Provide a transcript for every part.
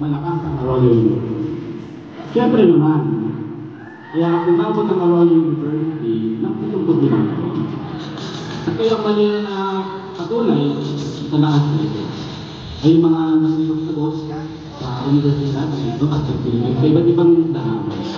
malakas ang Arroyo River. Siyempre naman, kaya umabot ang Arroyo University ng 75 taon. At kaya mali na patunay sa lahat nito ay mga nagsusugod sa universidad dito at sa Pilipinas sa iba't ibang dahil.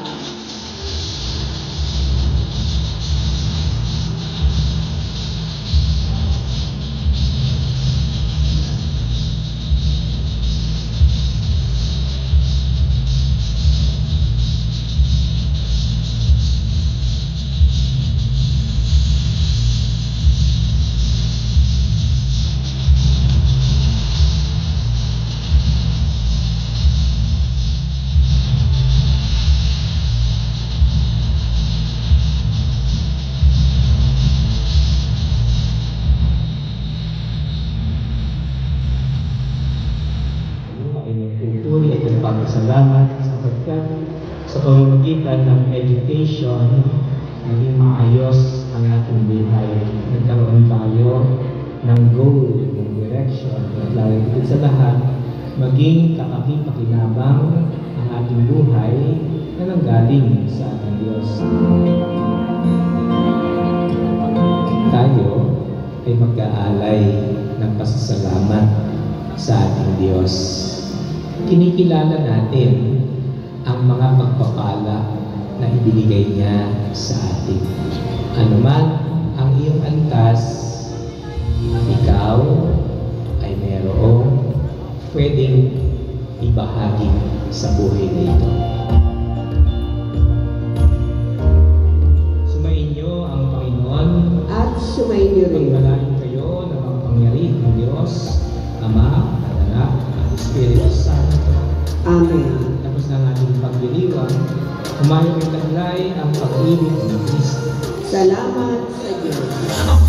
Salamat sapagkat sa pamamagitan ng education, naging maayos ang ating buhay. Nagkaroon tayo ng goal, ng direction, at lalo higit sa lahat, maging kakakipakinabang ang ating buhay na nanggaling sa ating Diyos. Tayo ay mag-aalay ng pasasalamat sa ating Diyos. Kinikilala natin ang mga pagpapala na ibinigay niya sa atin. Ano man ang iyong antas, ikaw ay mayroong pwedeng ibahagi sa buhay na ito. Sumainyo ang Panginoon at sumainyo rin. Pagpalain kayo ng makapangyarihang Diyos, Ama, Anak, at Espiritu Santo. Amen. Tapos ng ating pagdiriwang, humayo may taglay ang pag-ibig ng Kristo. Salamat sa Diyos.